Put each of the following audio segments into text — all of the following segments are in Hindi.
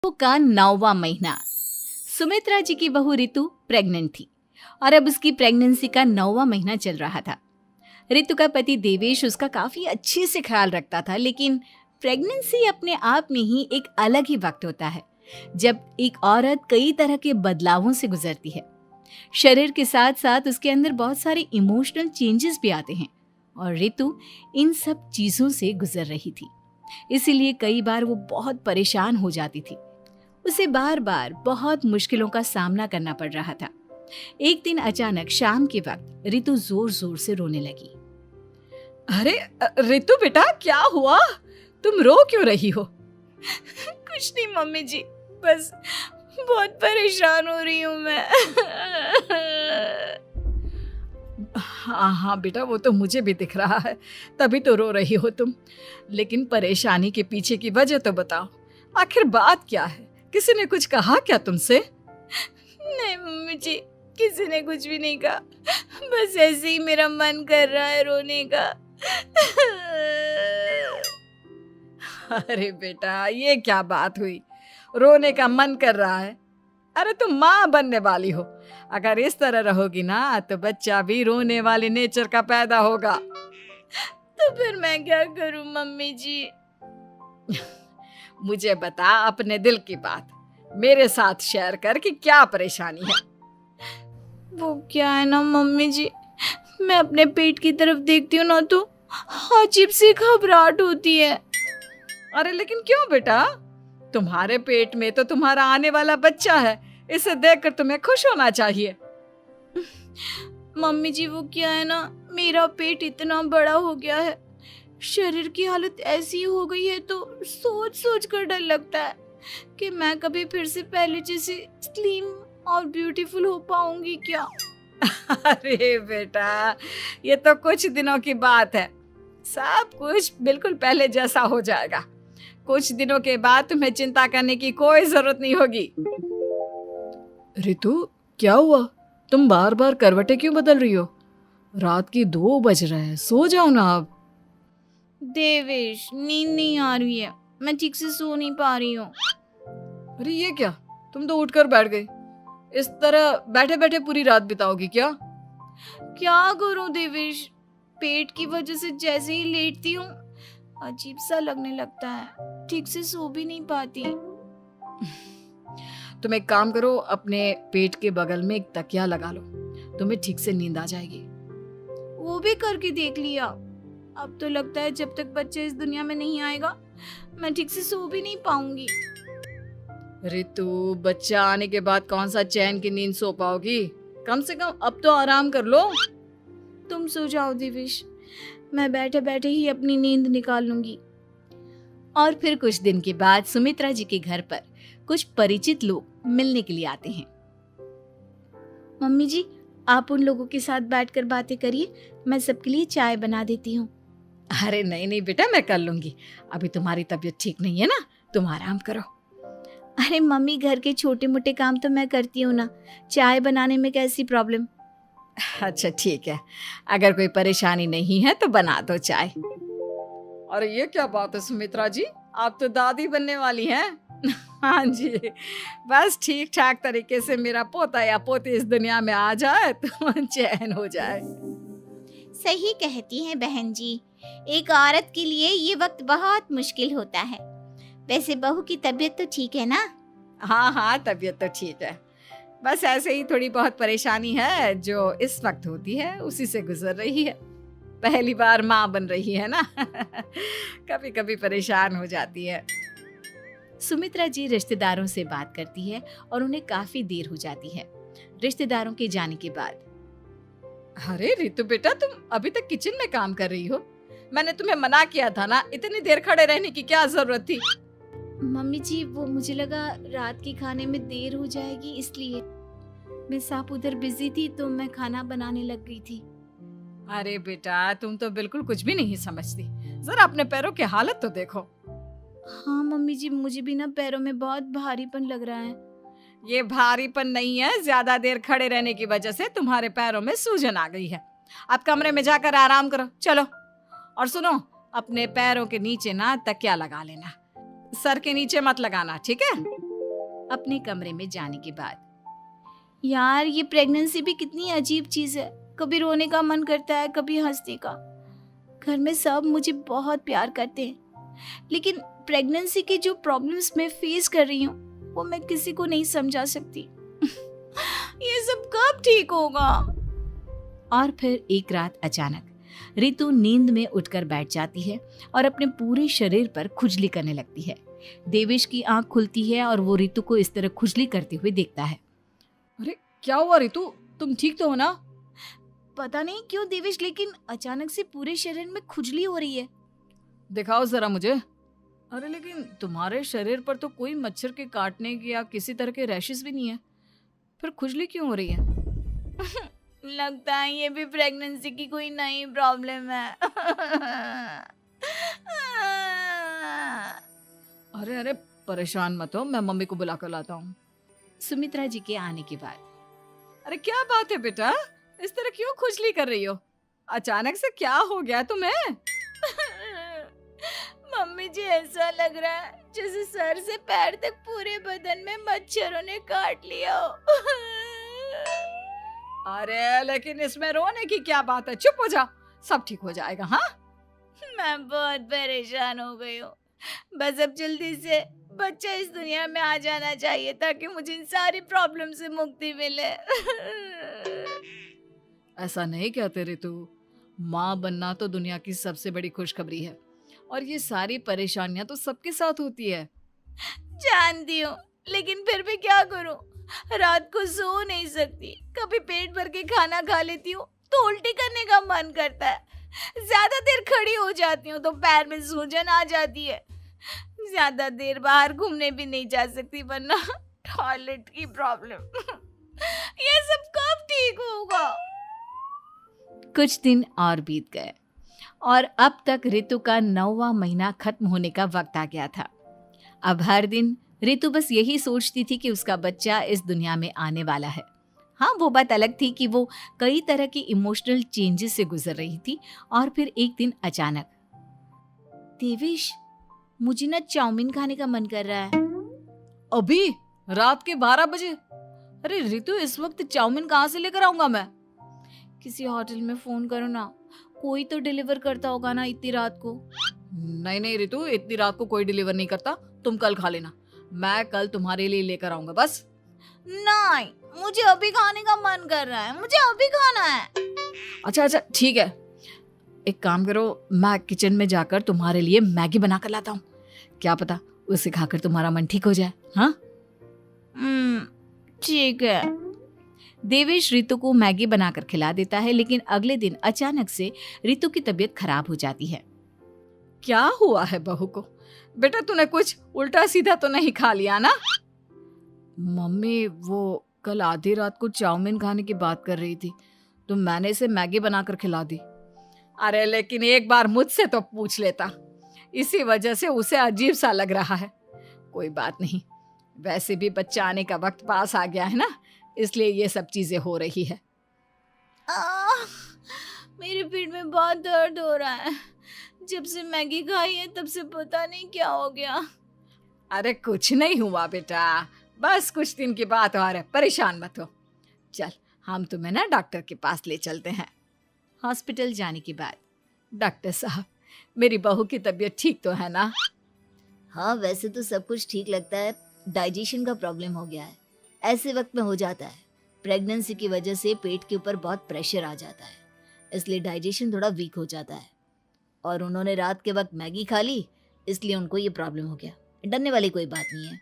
का 9वां महीना। सुमित्रा जी की बहू रितु प्रेग्नेंट थी और अब उसकी प्रेगनेंसी का 9वां महीना चल रहा था। रितु का पति देवेश उसका काफी अच्छे से ख्याल रखता था, लेकिन प्रेगनेंसी अपने आप में ही एक अलग ही वक्त होता है जब एक औरत कई तरह के बदलावों से गुजरती है। शरीर के साथ साथ उसके अंदर बहुत सारे इमोशनल चेंजेस भी आते हैं और रितु इन सब चीजों से गुजर रही थी। इसीलिए कई बार वो बहुत परेशान हो जाती थी। उसे बार बार बहुत मुश्किलों का सामना करना पड़ रहा था। एक दिन अचानक शाम के वक्त रितु जोर जोर से रोने लगी। अरे रितु बेटा, क्या हुआ? तुम रो क्यों रही हो? कुछ नहीं मम्मी जी, बस बहुत परेशान हो रही हूँ मैं। हाँ बेटा, वो तो मुझे भी दिख रहा है, तभी तो रो रही हो तुम। लेकिन परेशानी के पीछे की वजह तो बताओ, आखिर बात क्या है? किसी ने कुछ कहा क्या तुमसे? नहीं मम्मी जी, किसी ने कुछ भी नहीं कहा, बस ऐसे ही मेरा मन कर रहा है रोने का। अरे बेटा, ये क्या बात हुई? रोने का मन कर रहा है? अरे तुम माँ बनने वाली हो, अगर इस तरह रहोगी ना तो बच्चा भी रोने वाले नेचर का पैदा होगा। तो फिर मैं क्या करूं मम्मी जी? मुझे बता अपने दिल की बात, मेरे साथ शेयर कर कि क्या परेशानी है। वो क्या है ना मम्मी जी, मैं अपने पेट की तरफ देखती हूँ ना तो अजीब सी घबराहट होती है। अरे लेकिन क्यों बेटा? तुम्हारे पेट में तो तुम्हारा आने वाला बच्चा है, इसे देखकर तुम्हें खुश होना चाहिए। मम्मी जी वो क्या है ना, मेरा पेट इतना बड़ा हो गया है, शरीर की हालत ऐसी हो गई है तो सोच सोच कर डर लगता है कि मैं कभी फिर से पहले जैसी स्लिम और ब्यूटीफुल हो पाऊंगी क्या। अरे बेटा, ये तो कुछ दिनों की बात है, सब कुछ बिल्कुल पहले जैसा हो जाएगा। कुछ दिनों के बाद तुम्हें चिंता करने की कोई जरूरत नहीं होगी। रितु, क्या हुआ? तुम बार बार करवटें क्यों बदल रही हो? रात के 2 बज रहे हैं, सो जाओ ना अब। देवेश, नींद नहीं आ रही है, मैं ठीक से सो नहीं पा रही हूँ। अरे ये क्या, तुम तो उठकर बैठ गई। इस तरह बैठे बैठे पूरी रात बिताओगी क्या? क्या करूं देवेश, पेट की वजह से जैसे ही लेटती हूँ अजीब सा लगने लगता है, ठीक से सो भी नहीं पाती। तुम एक काम करो, अपने पेट के बगल में एक तकिया लगा लो, तुम्हें ठीक से नींद आ जाएगी। वो भी करके देख लिया, अब तो लगता है जब तक बच्चा इस दुनिया में नहीं आएगा मैं ठीक से सो भी नहीं पाऊंगी। रितु, बच्चा आने के बाद कौन सा चैन की नींद सो पाओगी? कम से कम अब तो आराम कर लो। तुम सो जाओ देवेश, मैं बैठे बैठे ही अपनी नींद निकाल लूंगी। और फिर कुछ दिन के बाद सुमित्रा जी के घर पर कुछ परिचित लोग मिलने के लिए आते हैं। मम्मी जी, आप उन लोगों के साथ बैठकर बातें करिए, मैं सबके लिए चाय बना देती हूँ। अरे नहीं नहीं बेटा, मैं कर लूंगी, अभी तुम्हारी तबीयत ठीक नहीं है ना, तुम आराम करो। अरे मम्मी, घर के छोटे मोटे काम तो मैं करती हूँ ना, चाय बनाने में कैसी प्रॉब्लम? अच्छा ठीक है, अगर कोई परेशानी नहीं है तो बना दो चाय। अरे ये क्या बात है सुमित्रा जी, आप तो दादी बनने वाली हैं। हाँ जी, बस ठीक ठाक तरीके से मेरा पोता या पोती इस दुनिया में आ जाए तो चैन हो जाए। सही कहती हैं बहन जी, एक औरत के लिए ये वक्त बहुत मुश्किल होता है। वैसे बहू की तबीयत तो ठीक है ना? हाँ हाँ, तबीयत तो ठीक है, बस ऐसे ही थोड़ी बहुत परेशानी है जो इस वक्त होती है, उसी से गुजर रही है। पहली बार माँ बन रही है ना, कभी कभी परेशान हो जाती है। सुमित्रा जी रिश्तेदारों से बात करती है और उन्हें काफी देर हो जाती है। रिश्तेदारों के जाने के बाद, अरे रितु बेटा, तुम अभी तक किचन में काम कर रही हो? मैंने तुम्हें मना किया था ना, इतनी देर खड़े रहने की क्या जरूरत थी? मम्मी जी, वो मुझे लगा रात के खाने में देर हो जाएगी, इसलिए मैं साफ उधर बिजी थी तो मैं खाना बनाने लग गई थी। अरे बेटा, तुम तो बिल्कुल कुछ भी नहीं समझती, जरा अपने पैरों की हालत तो देखो। हाँ मम्मी जी, मुझे भी ना पैरों में बहुत भारीपन लग रहा है। ये भारीपन नहीं है, ज्यादा देर खड़े रहने की वजह से तुम्हारे पैरों में सूजन आ गई है। अब कमरे में जाकर आराम करो, चलो। और सुनो, अपने पैरों के नीचे ना तकिया लगा लेना, सर के नीचे मत लगाना, ठीक है? अपने कमरे में जाने के बाद। यार ये प्रेगनेंसी भी कितनी अजीब चीज है, कभी रोने का मन करता है, कभी हंसने का। घर में सब मुझे बहुत प्यार करते हैं, लेकिन प्रेगनेंसी की जो प्रॉब्लम्स मैं फेस कर रही हूँ वो मैं किसी को नहीं समझा सकती। ये सब कब ठीक होगा? और फिर एक रात अचानक रितु नींद में उठकर बैठ जाती है और अपने पूरे शरीर पर खुजली करने लगती है। देवेश की आंख खुलती है और वो रितु को इस तरह खुजली करते हुए देखता है। अरे क्या हुआ रितु, तुम ठीक तो हो ना? पता नहीं क्यों देवेश, लेकिन अचानक से पूरे शरीर में खुजली हो रही है। दिखाओ जरा मुझे। अरे लेकिन तुम्हारे शरीर पर तो कोई मच्छर के काटने की या किसी तरह के रैशेस भी नहीं है, फिर खुजली क्यों हो रही है? लगता है ये भी प्रेगनेंसी की कोई नई प्रॉब्लम है। अरे अरे परेशान मत हो, मैं मम्मी को बुला कर लाता हूँ। सुमित्रा जी के आने के बाद। अरे क्या बात है बेटा, इस तरह क्यों खुजली कर रही हो? अचानक से क्या हो गया तुम्हें? मम्मी जी ऐसा लग रहा है जैसे सर से पैर तक पूरे बदन में मच्छरों ने काट लिया हो। अरे लेकिन इसमें रोने की क्या बात है, चुप हो जा, सब ठीक हो जाएगा। हाँ मैं बहुत परेशान हो गई हूँ, बस अब जल्दी से बच्चा इस दुनिया में आ जाना चाहिए ताकि मुझे इन सारी प्रॉब्लम से मुक्ति मिले। ऐसा नहीं कहते रितु, माँ बनना तो दुनिया की सबसे बड़ी खुशखबरी है और ये सारी परेशानियां तो सबके साथ होती है। जानती हूँ, लेकिन फिर भी क्या करूँ, रात को सो नहीं सकती। कभी पेट भर के खाना खा लेती हूँ तो उल्टी करने का मन करता है। ज्यादा देर खड़ी हो जाती हूँ तो पैर में सूजन आ जाती है। ज्यादा देर बाहर घूमने भी नहीं जा सकती वरना टॉयलेट की प्रॉब्लम। ये सब कब ठीक होगा? कुछ दिन और बीत गए और अब तक रितु का 9वां महीना खत्म होने का वक्त आ गया था। अब हर दिन रितु बस यही सोचती थी कि उसका बच्चा इस दुनिया में आने वाला है। हाँ, वो बात अलग थी कि वो कई तरह की इमोशनल चेंजेस से गुजर रही थी और फिर एक दिन अचानक, देवेश, मुझे ना चाउमीन खाने का मन कर रहा है। अभी रात के 12 बजे? अरे रितु, इस वक्त चाउमीन कहाँ से लेकर आऊंगा मैं? किसी होटल में फोन करो ना, कोई तो डिलीवर करता होगा ना इतनी रात को। नहीं नहीं रितु, इतनी रात को कोई डिलीवर नहीं करता, तुम कल खा लेना, मैं कल तुम्हारे लिए लेकर आऊंगा बस। नहीं, मुझे अभी खाने का मन कर रहा है, मुझे अभी खाना है। अच्छा अच्छा ठीक है, एक काम करो, मैं किचन में जाकर तुम्हारे लिए मैगी बना कर लाता हूँ, क्या पता उसे खाकर तुम्हारा मन ठीक हो जाए। हाँ ठीक है। देवेश रितु को मैगी बनाकर खिला देता है, लेकिन अगले दिन अचानक से रितु की तबीयत खराब हो जाती है। क्या हुआ है बहू को? बेटा तूने कुछ उल्टा सीधा तो नहीं खा लिया ना? मम्मी वो कल आधी रात को चाउमीन खाने की बात कर रही थी तो मैंने इसे मैगी बनाकर खिला दी। अरे लेकिन एक बार मुझसे तो पूछ लेता, इसी वजह से उसे अजीब सा लग रहा है। कोई बात नहीं, वैसे भी बच्चा आने का वक्त पास आ गया है ना, इसलिए ये सब चीजें हो रही है। मेरे पेट में बहुत दर्द हो रहा है, जब से मैगी खाई है तब से पता नहीं क्या हो गया। अरे कुछ नहीं हुआ बेटा, बस कुछ दिन की बात और है, परेशान मत हो। चल हम तुम्हें ना डॉक्टर के पास ले चलते हैं। हॉस्पिटल जाने के बाद, डॉक्टर साहब, मेरी बहू की तबीयत ठीक तो है ना? हाँ, वैसे तो सब कुछ ठीक लगता है, डाइजेशन का प्रॉब्लम हो गया है, ऐसे वक्त में हो जाता है। प्रेगनेंसी की वजह से पेट के ऊपर बहुत प्रेशर आ जाता है, इसलिए डाइजेशन थोड़ा वीक हो जाता है। और उन्होंने रात के वक्त मैगी खा ली, इसलिए उनको ये प्रॉब्लम हो गया। डरने वाली कोई बात नहीं है।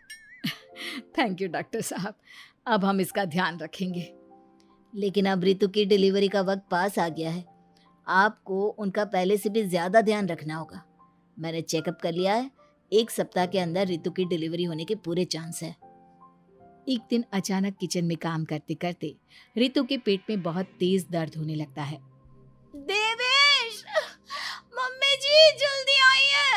थैंक यू डॉक्टर साहब, अब हम इसका ध्यान रखेंगे। लेकिन अब रितु की डिलीवरी का वक्त पास आ गया है, आपको उनका पहले से भी ज़्यादा ध्यान रखना होगा। मैंने चेकअप कर लिया है, 1 सप्ताह के अंदर रितु की डिलीवरी होने के पूरे चांस है। एक दिन अचानक किचन में काम करते करते रितु के पेट में बहुत तेज दर्द होने लगता है। देवेश, मम्मी जी जल्दी आइए।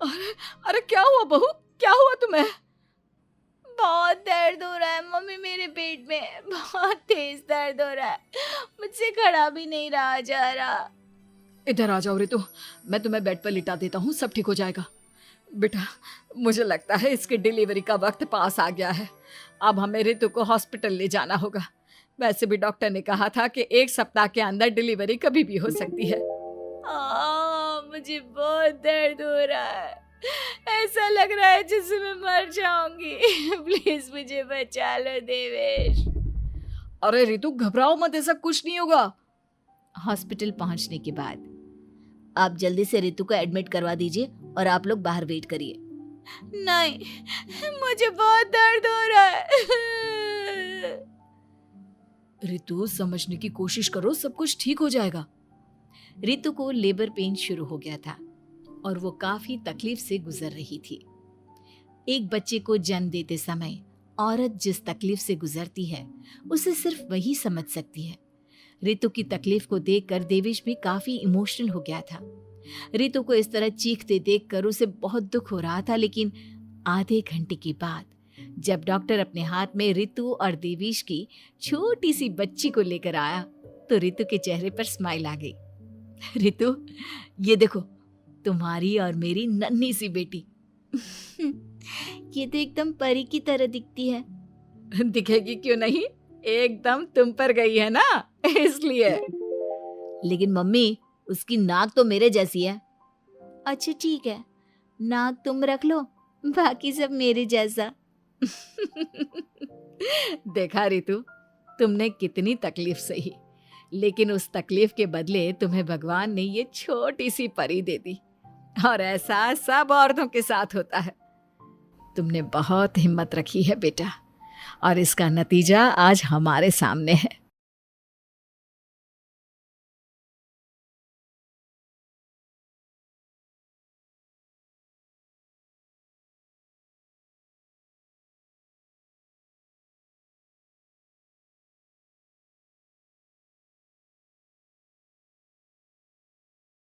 अरे अरे क्या हुआ बहू, क्या हुआ तुम्हें? बहुत दर्द हो रहा है मम्मी, मेरे पेट में बहुत तेज दर्द हो रहा है, मुझसे खड़ा भी नहीं रहा जा रहा। इधर आ जाओ रितु, मैं तुम्हें बेड पर लिटा देता हूँ, सब ठीक हो जाएगा। बेटा, मुझे लगता है इसकी डिलीवरी का वक्त पास आ गया है। अब हमें रितु को हॉस्पिटल ले जाना होगा। वैसे भी डॉक्टर ने कहा था कि 1 सप्ताह के अंदर डिलीवरी कभी भी हो सकती है। मुझे बहुत दर्द हो रहा है, ऐसा लग रहा है जैसे मैं मर जाऊंगी। प्लीज मुझे बचा लो देवेश। अरे रितु, घबराओ मत, ऐसा कुछ नहीं होगा। हॉस्पिटल पहुंचने के बाद आप जल्दी से रितु को एडमिट करवा दीजिए और आप लोग बाहर वेट करिए। नहीं, मुझे बहुत दर्द हो रहा है। रितु, समझने की कोशिश करो, सब कुछ ठीक हो जाएगा। रितु को लेबर पेन शुरू हो गया था और वो काफी तकलीफ से गुजर रही थी। एक बच्चे को जन्म देते समय औरत जिस तकलीफ से गुजरती है उसे सिर्फ वही समझ सकती है। रितु की तकलीफ को देखकर देवेश भी काफी इमोशनल हो गया था। रितु को इस तरह चीखते देखकर उसे बहुत दुख हो रहा था, लेकिन आधे घंटे के बाद जब डॉक्टर अपने हाथ में रितु और देवेश की छोटी सी बच्ची को लेकर आया तो रितु के चेहरे पर स्माइल आ गई। रितु, ये देखो, तुम्हारी और मेरी नन्ही सी बेटी। ये तो एकदम परी की तरह दिखती है। दिखेगी क्यों नहीं, एकदम तुम पर गई है ना, इसलिए। लेकिन मम्मी, उसकी नाक तो मेरे जैसी है। अच्छा ठीक है, नाक तुम रख लो, बाकी सब मेरे जैसा। देखा रितु, तुमने कितनी तकलीफ सही, लेकिन उस तकलीफ के बदले तुम्हें भगवान ने ये छोटी सी परी दे दी। और ऐसा सब औरतों के साथ होता है। तुमने बहुत हिम्मत रखी है बेटा, और इसका नतीजा आज हमारे सामने है।